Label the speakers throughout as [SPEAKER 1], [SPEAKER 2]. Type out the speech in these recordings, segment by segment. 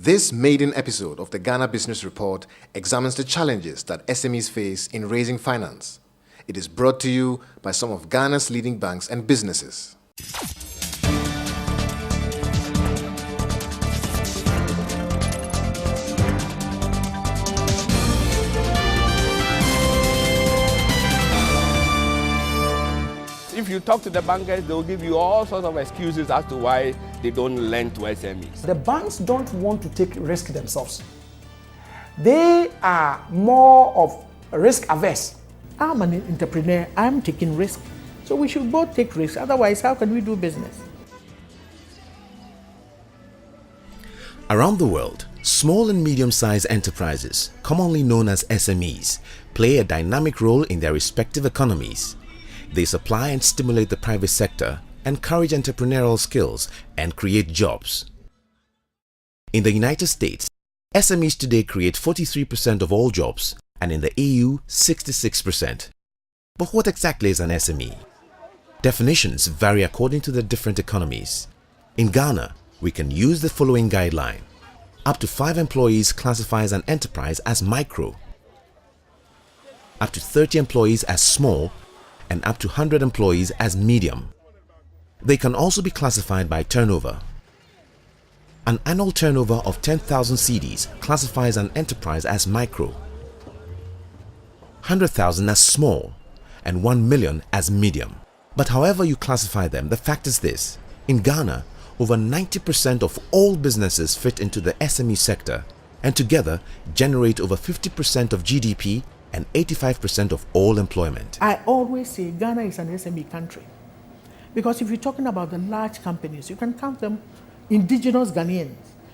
[SPEAKER 1] This maiden episode of the Ghana Business Report examines the challenges that SMEs face in raising finance. It is brought to you by some of Ghana's leading banks and businesses.
[SPEAKER 2] If you talk to the bankers, they'll give you all sorts of excuses as to why they don't lend to SMEs.
[SPEAKER 3] The banks don't want to take risk themselves. They are more of risk averse. I'm an entrepreneur, I'm taking risk. So we should both take risks, otherwise how can we do business?
[SPEAKER 4] Around the world, small and medium-sized enterprises, commonly known as SMEs, play a dynamic role in their respective economies. They supply and stimulate the private sector, encourage entrepreneurial skills, and create jobs. In the United States, SMEs today create 43% of all jobs, and in the EU, 66%. But what exactly is an SME? Definitions vary according to the different economies. In Ghana, we can use the following guideline. Up to 5 employees classifies an enterprise as micro. Up to 30 employees as small, and up to 100 employees as medium. They can also be classified by turnover. An annual turnover of 10,000 cedis classifies an enterprise as micro, 100,000 as small, and 1 million as medium. But however you classify them, the fact is this: in Ghana, over 90% of all businesses fit into the SME sector and together generate over 50% of GDP and 85% of all employment.
[SPEAKER 3] I always say Ghana is an SME country. Because if you're talking about the large companies, you can count them, indigenous Ghanaians,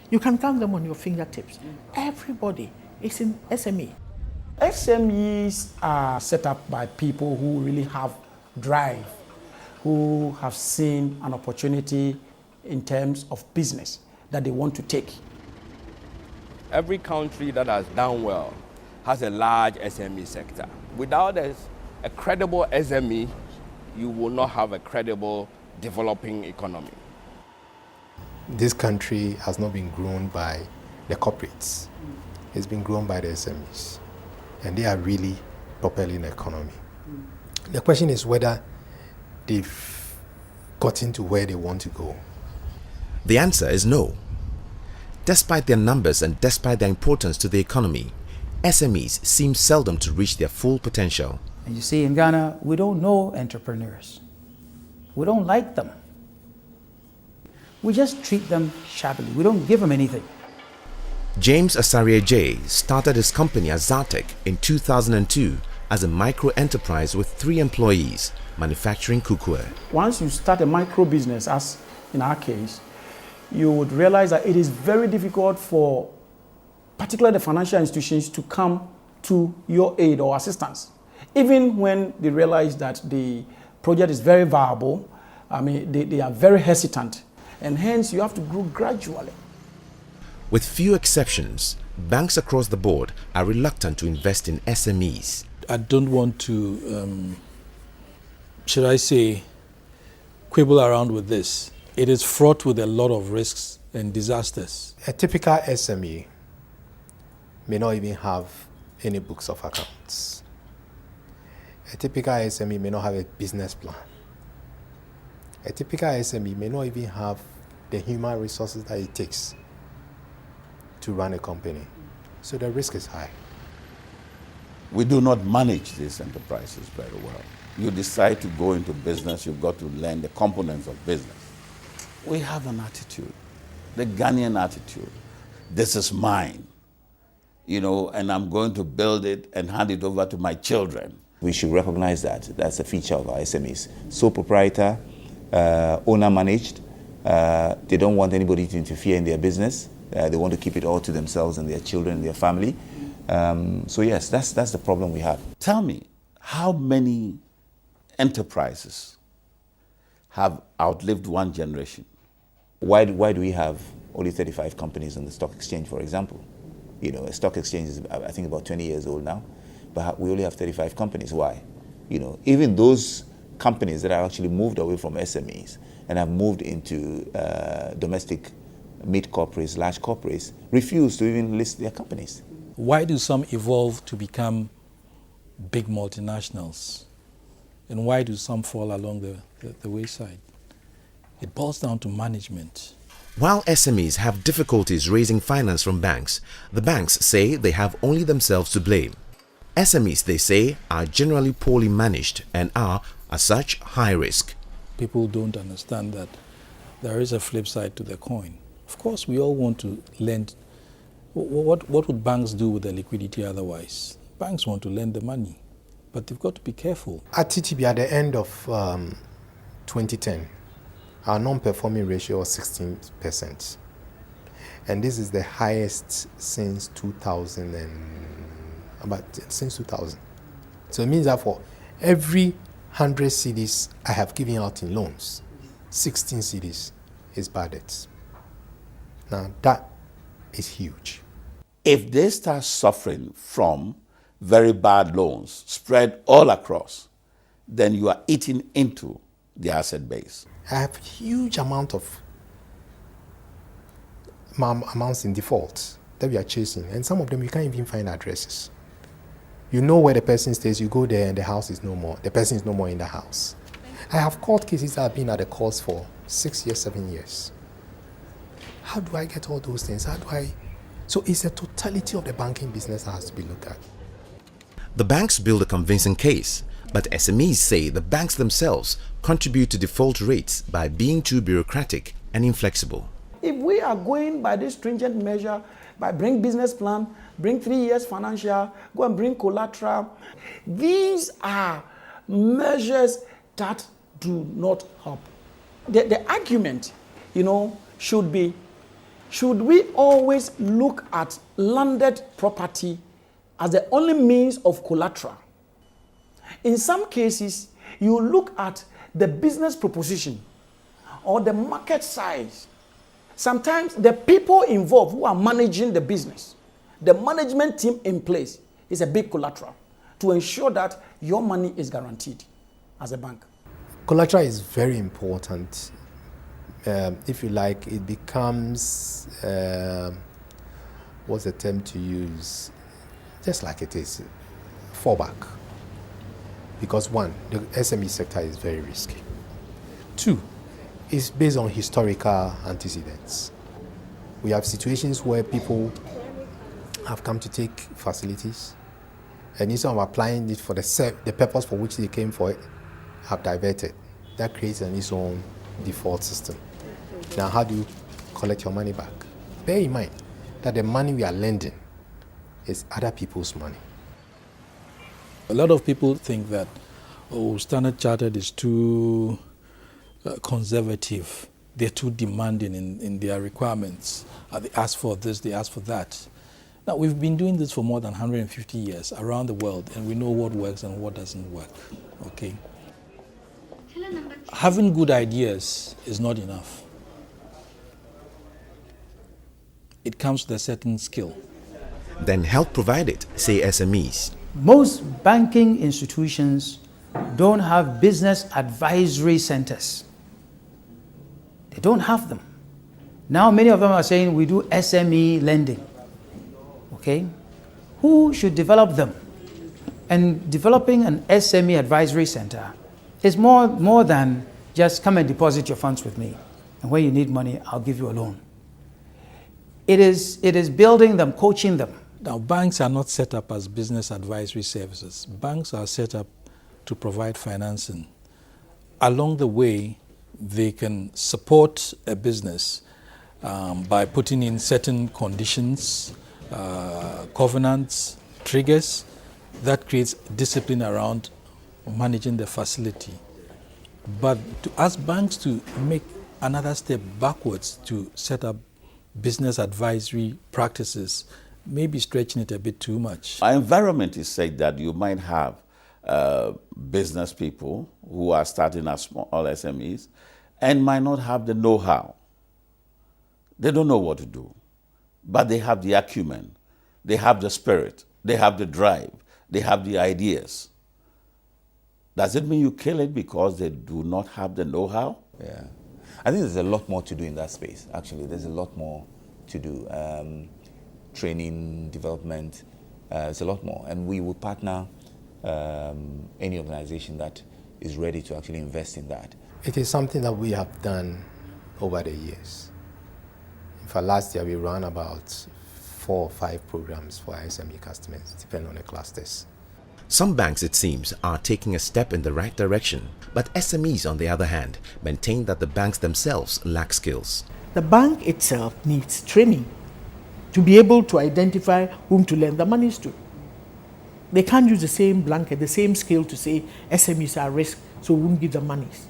[SPEAKER 3] you can count them on your fingertips. Everybody is in SME. SMEs are set up by people who really have drive, who have seen an opportunity in terms of business that they want to take.
[SPEAKER 2] Every country that has done well has a large SME sector. Without a credible SME, you will not have a credible developing economy.
[SPEAKER 5] This country has not been grown by the corporates. It's been grown by the SMEs. And they are really propelling the economy. The question is whether they've gotten to where they want to go.
[SPEAKER 4] The answer is no. Despite their numbers and despite their importance to the economy, SMEs seem seldom to reach their full potential.
[SPEAKER 6] And you see, in Ghana, we don't know entrepreneurs. We don't like them. We just treat them shabbily. We don't give them anything.
[SPEAKER 4] James Asaria J started his company Azatec in 2002 as a micro enterprise with 3 employees, manufacturing cookware.
[SPEAKER 3] Once you start a micro business, as in our case, you would realize that it is very difficult for particularly the financial institutions to come to your aid or assistance. Even when they realize that the project is very viable, they are very hesitant, and hence you have to grow gradually.
[SPEAKER 4] With few exceptions, banks across the board are reluctant to invest in SMEs.
[SPEAKER 7] I don't want to, should I say, quibble around with this. It is fraught with a lot of risks and disasters.
[SPEAKER 5] A typical SME may not even have any books of accounts. A typical SME may not have a business plan. A typical SME may not even have the human resources that it takes to run a company. So the risk is high.
[SPEAKER 8] We do not manage these enterprises very well. You decide to go into business, you've got to learn the components of business. We have an attitude, the Ghanaian attitude. This is mine, and I'm going to build it and hand it over to my children.
[SPEAKER 9] We should recognize that. That's a feature of our SMEs. Sole proprietor, owner managed. They don't want anybody to interfere in their business. They want to keep it all to themselves and their children and their family. So yes, that's the problem we have.
[SPEAKER 8] Tell me, how many enterprises have outlived one generation?
[SPEAKER 9] Why do we have only 35 companies on the stock exchange, for example? A stock exchange is, I think, about 20 years old now, but we only have 35 companies. Why? Even those companies that have actually moved away from SMEs and have moved into domestic mid-corporates, large corporates, refuse to even list their companies.
[SPEAKER 7] Why do some evolve to become big multinationals? And why do some fall along the wayside? It boils down to management.
[SPEAKER 4] While SMEs have difficulties raising finance from banks, the banks say they have only themselves to blame. SMEs, they say, are generally poorly managed and are, as such, high risk.
[SPEAKER 7] People don't understand that there is a flip side to the coin. Of course, we all want to lend. What would banks do with the liquidity otherwise? Banks want to lend the money, but they've got to be careful.
[SPEAKER 5] At TTB, at the end of 2010, our non-performing ratio was 16%. And this is the highest since 2000. So it means that for every 100 cedis I have given out in loans, 16 cedis is bad debts. Now that is huge.
[SPEAKER 8] If they start suffering from very bad loans spread all across, then you are eating into the asset base.
[SPEAKER 5] I have huge amount of amounts in default that we are chasing, and some of them you can't even find addresses. You know where the person stays, you go there and the house is no more. The person is no more in the house. I have court cases that have been at the courts for 6 years, 7 years. How do I get all those things? So it's a totality of the banking business that has to be looked at.
[SPEAKER 4] The banks build a convincing case, but SMEs say the banks themselves contribute to default rates by being too bureaucratic and inflexible.
[SPEAKER 6] If we are going by this stringent measure, by bring business plan, bring 3 years financial, go and bring collateral, these are measures that do not help. The argument, should be, should we always look at landed property as the only means of collateral? In some cases, you look at the business proposition or the market size. Sometimes the people involved who are managing the business, the management team in place is a big collateral to ensure that your money is guaranteed as a bank.
[SPEAKER 5] Collateral is very important. If you like, it becomes, what's the term to use? Just like it is, fallback. Because one, the SME sector is very risky. Two, it's based on historical antecedents. We have situations where people have come to take facilities, and instead of applying it for the purpose for which they came for it, have diverted. That creates its own default system. Now, how do you collect your money back? Bear in mind that the money we are lending is other people's money.
[SPEAKER 7] A lot of people think that, Standard Chartered is too conservative. They're too demanding in their requirements. They ask for this, they ask for that. Now, we've been doing this for more than 150 years around the world, and we know what works and what doesn't work. Okay? Having good ideas is not enough. It comes with a certain skill.
[SPEAKER 4] Then help provide it, say SMEs.
[SPEAKER 6] Most banking institutions don't have business advisory centers. They don't have them. Now many of them are saying we do SME lending. Okay? Who should develop them? And developing an SME advisory center is more than just come and deposit your funds with me. And when you need money, I'll give you a loan. It is building them, coaching them.
[SPEAKER 7] Now, banks are not set up as business advisory services. Banks are set up to provide financing. Along the way, they can support a business by putting in certain conditions, covenants, triggers, that creates discipline around managing the facility. But to ask banks to make another step backwards to set up business advisory practices may be stretching it a bit too much.
[SPEAKER 8] Our environment is such that you might have business people who are starting as small SMEs and might not have the know-how. They don't know what to do, but they have the acumen, they have the spirit, they have the drive, they have the ideas. Does it mean you kill it because they do not have the know-how?
[SPEAKER 5] Yeah.
[SPEAKER 9] I think there's a lot more to do in that space, actually. There's a lot more to do. Training, development, there's a lot more. And we will partner any organization that is ready to actually invest in that.
[SPEAKER 5] It is something that we have done over the years. In fact, last year we ran about 4 or 5 programs for SME customers, depending on the clusters.
[SPEAKER 4] Some banks, it seems, are taking a step in the right direction, but SMEs, on the other hand, maintain that the banks themselves lack skills.
[SPEAKER 3] The bank itself needs training to be able to identify whom to lend the monies to. They can't use the same blanket, the same scale to say SMEs are risk, so we won't give them monies.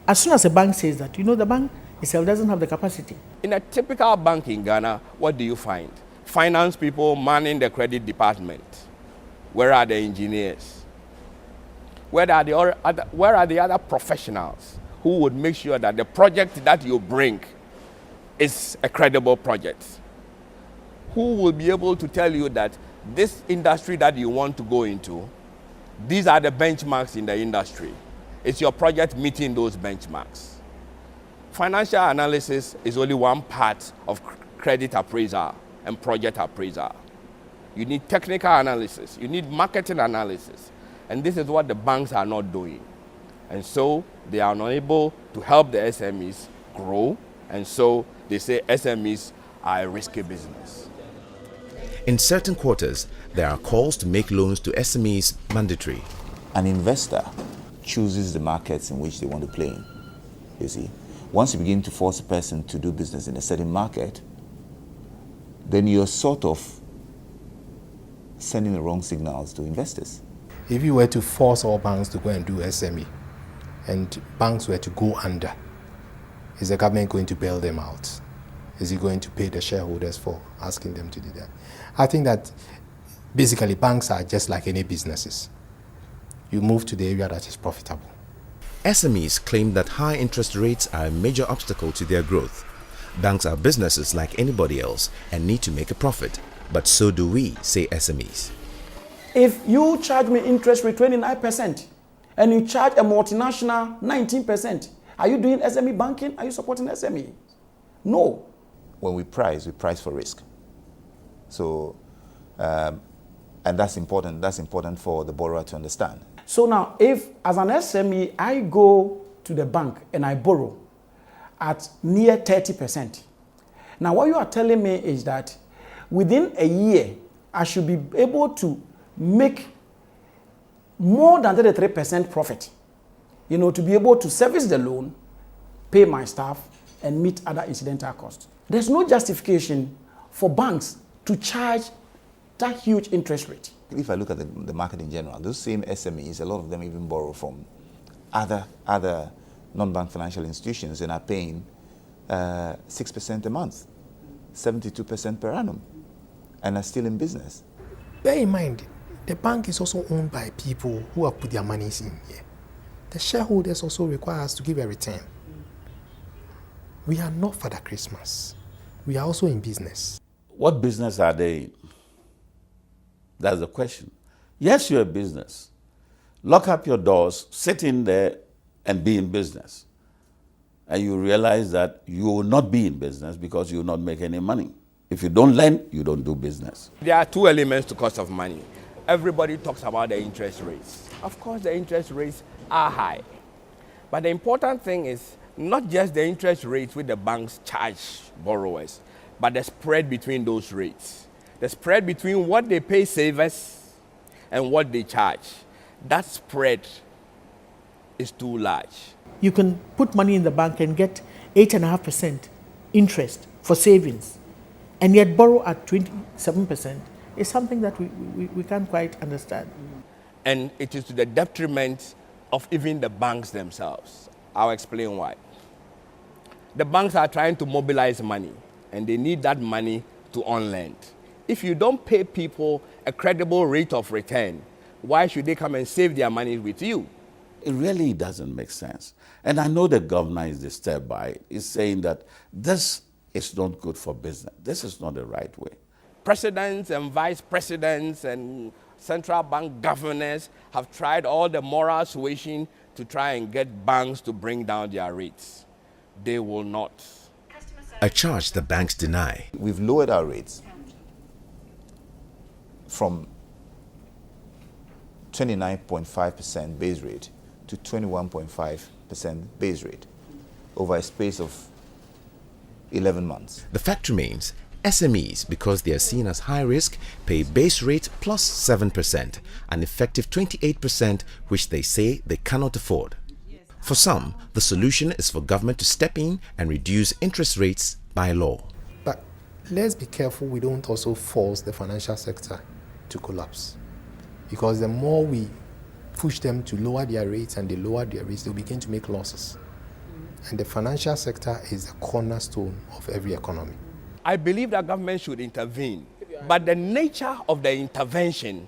[SPEAKER 3] As soon as a bank says that, the bank itself doesn't have the capacity.
[SPEAKER 2] In a typical bank in Ghana, what do you find? Finance people manning the credit department. Where are the engineers? Where are the other professionals who would make sure that the project that you bring is a credible project? Who will be able to tell you that this industry that you want to go into, these are the benchmarks in the industry. It's your project meeting those benchmarks. Financial analysis is only one part of credit appraisal and project appraisal. You need technical analysis, you need marketing analysis, and this is what the banks are not doing. And so they are not able to help the SMEs grow, and so they say SMEs are a risky business.
[SPEAKER 4] In certain quarters, there are calls to make loans to SMEs mandatory.
[SPEAKER 9] An investor chooses the markets in which they want to play in, you see. Once you begin to force a person to do business in a certain market, then you're sort of sending the wrong signals to investors.
[SPEAKER 5] If you were to force all banks to go and do SME, and banks were to go under, is the government going to bail them out? Is he going to pay the shareholders for asking them to do that? I think that basically banks are just like any businesses. You move to the area that is profitable.
[SPEAKER 4] SMEs claim that high interest rates are a major obstacle to their growth. Banks are businesses like anybody else and need to make a profit. But so do we, say SMEs.
[SPEAKER 6] If you charge me interest rate 29% and you charge a multinational 19%, are you doing SME banking? Are you supporting SME? No.
[SPEAKER 9] When we price for risk. So, and that's important. That's important for the borrower to understand.
[SPEAKER 6] So now, if as an SME, I go to the bank and I borrow at near 30%. Now, what you are telling me is that within a year, I should be able to make more than 33% profit, to be able to service the loan, pay my staff, and meet other incidental costs. There's no justification for banks to charge that huge interest rate.
[SPEAKER 9] If I look at the market in general, those same SMEs, a lot of them even borrow from other non-bank financial institutions and are paying 6% a month, 72% per annum, and are still in business.
[SPEAKER 5] Bear in mind, the bank is also owned by people who have put their money in here. The shareholders also require us to give a return. We are not Father Christmas. We are also in business.
[SPEAKER 8] What business are they in? That's the question. Yes, you're a business. Lock up your doors, sit in there, and be in business. And you realize that you will not be in business because you will not make any money. If you don't lend, you don't do business.
[SPEAKER 2] There are 2 elements to cost of money. Everybody talks about the interest rates. Of course, the interest rates are high. But the important thing is not just the interest rates which the banks charge borrowers, but the spread between those rates. The spread between what they pay savers and what they charge. That spread is too large.
[SPEAKER 3] You can put money in the bank and get 8.5% interest for savings, and yet borrow at 27% is something that we can't quite understand.
[SPEAKER 2] And it is to the detriment of even the banks themselves. I'll explain why. The banks are trying to mobilize money, and they need that money to on-lend. If you don't pay people a credible rate of return, why should they come and save their money with you?
[SPEAKER 8] It really doesn't make sense. And I know the governor is disturbed by it. He's saying that this is not good for business. This is not the right way.
[SPEAKER 2] Presidents and vice presidents and central bank governors have tried all the moral suasion to try and get banks to bring down their rates. They will not.
[SPEAKER 4] A charge the banks deny.
[SPEAKER 9] We've lowered our rates from 29.5% base rate to 21.5% base rate over a space of 11 months.
[SPEAKER 4] The fact remains, SMEs, because they are seen as high risk, pay base rate plus 7%, an effective 28%, which they say they cannot afford. For some, the solution is for government to step in and reduce interest rates by law.
[SPEAKER 5] But let's be careful we don't also force the financial sector to collapse. Because the more we push them to lower their rates and they lower their rates, they'll begin to make losses. And the financial sector is the cornerstone of every economy.
[SPEAKER 2] I believe that government should intervene, but the nature of the intervention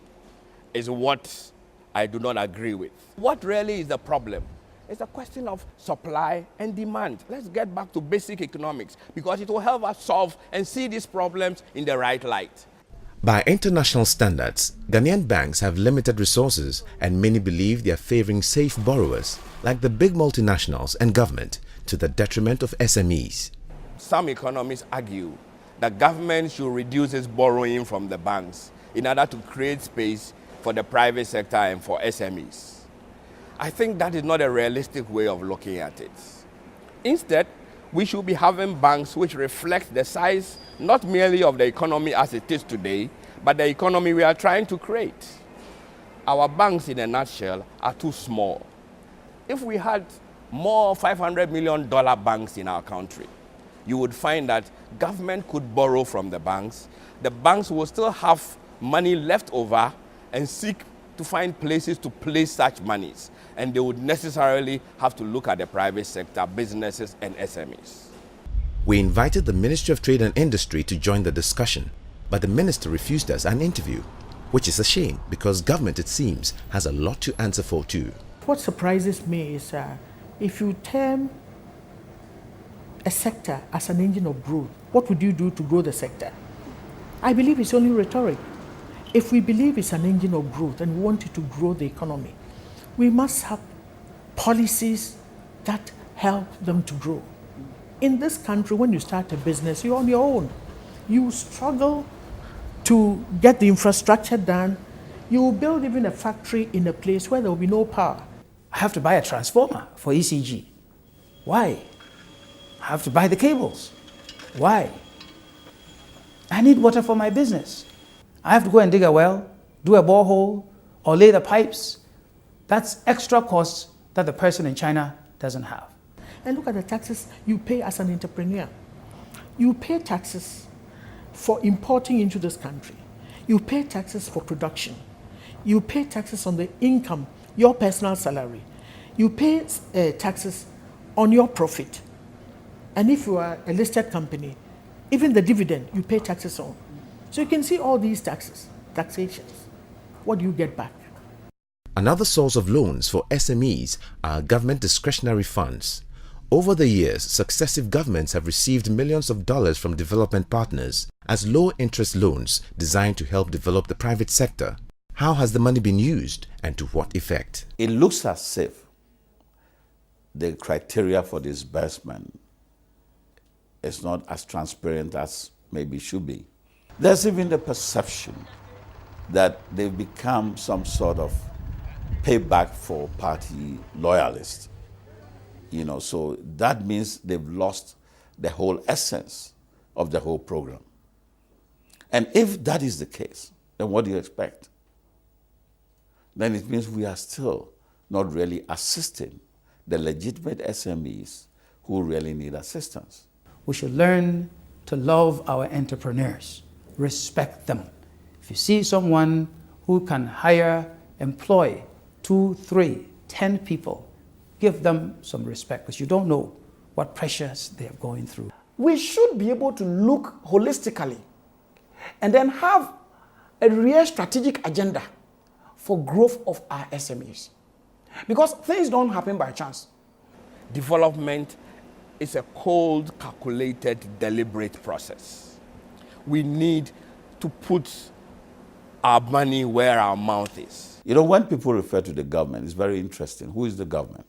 [SPEAKER 2] is what I do not agree with. What really is the problem? It's a question of supply and demand. Let's get back to basic economics because it will help us solve and see these problems in the right light.
[SPEAKER 4] By international standards, Ghanaian banks have limited resources and many believe they are favoring safe borrowers like the big multinationals and government to the detriment of SMEs.
[SPEAKER 2] Some economists argue that government should reduce its borrowing from the banks in order to create space for the private sector and for SMEs. I think that is not a realistic way of looking at it. Instead, we should be having banks which reflect the size not merely of the economy as it is today, but the economy we are trying to create. Our banks, in a nutshell, are too small. If we had more $500 million banks in our country, you would find that government could borrow from the banks. The banks will still have money left over and seek to find places to place such monies. And they would necessarily have to look at the private sector, businesses and SMEs.
[SPEAKER 4] We invited the Ministry of Trade and Industry to join the discussion, but the minister refused us an interview, which is a shame because government, it seems, has a lot to answer for too.
[SPEAKER 3] What surprises me is if you term a sector as an engine of growth, what would you do to grow the sector? I believe it's only rhetoric. If we believe it's an engine of growth and we want it to grow the economy, we must have policies that help them to grow. In this country, when you start a business, you're on your own. You struggle to get the infrastructure done. You will build even a factory in a place where there will be no power.
[SPEAKER 6] I have to buy a transformer for ECG. Why? I have to buy the cables. Why? I need water for my business. I have to go and dig a well, do a borehole, or lay the pipes. That's extra costs that the person in China doesn't have.
[SPEAKER 3] And look at the taxes you pay as an entrepreneur. You pay taxes for importing into this country. You pay taxes for production. You pay taxes on the income, your personal salary. You pay taxes on your profit. And if you are a listed company, even the dividend you pay taxes on. So you can see all these taxations. What do you get back?
[SPEAKER 4] Another source of loans for SMEs are government discretionary funds. Over the years, successive governments have received millions of dollars from development partners as low-interest loans designed to help develop the private sector. How has the money been used and to what effect?
[SPEAKER 8] It looks as if the criteria for disbursement is not as transparent as maybe should be. There's even the perception that they've become some sort of payback for party loyalists. So that means they've lost the whole essence of the whole program. And if that is the case, then what do you expect? Then it means we are still not really assisting the legitimate SMEs who really need assistance.
[SPEAKER 6] We should learn to love our entrepreneurs, respect them. If you see someone who can employ 2, 3, 10 people, give them some respect because you don't know what pressures they are going through. We should be able to look holistically and then have a real strategic agenda for growth of our SMEs. Because things don't happen by chance.
[SPEAKER 2] Development is a cold, calculated, deliberate process. We need to put our money where our mouth is.
[SPEAKER 8] When people refer to the government, it's very interesting. Who is the government?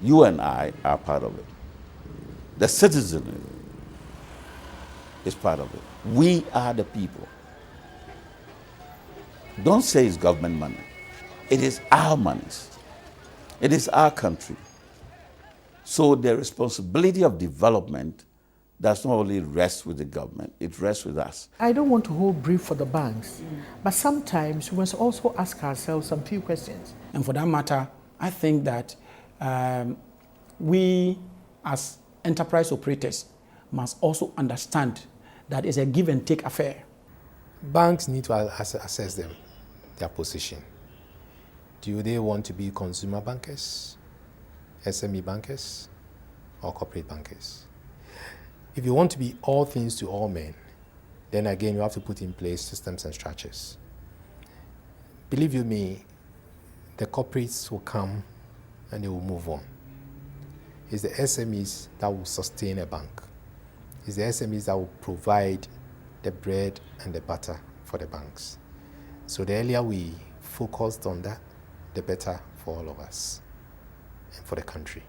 [SPEAKER 8] You and I are part of it. The citizen is part of it. We are the people. Don't say it's government money. It is our money. It is our country. So the responsibility of development does not only rest with the government, it rests with us.
[SPEAKER 3] I don't want to hold brief for the banks, but sometimes we must also ask ourselves some few questions.
[SPEAKER 6] And for that matter, I think that we as enterprise operators must also understand that it's a give and take affair.
[SPEAKER 5] Banks need to assess them, their position. Do they want to be consumer bankers, SME bankers, or corporate bankers? If you want to be all things to all men, then again you have to put in place systems and structures. Believe you me, the corporates will come and they will move on. It's the SMEs that will sustain a bank. It's the SMEs that will provide the bread and the butter for the banks. So the earlier we focused on that, the better for all of us and for the country.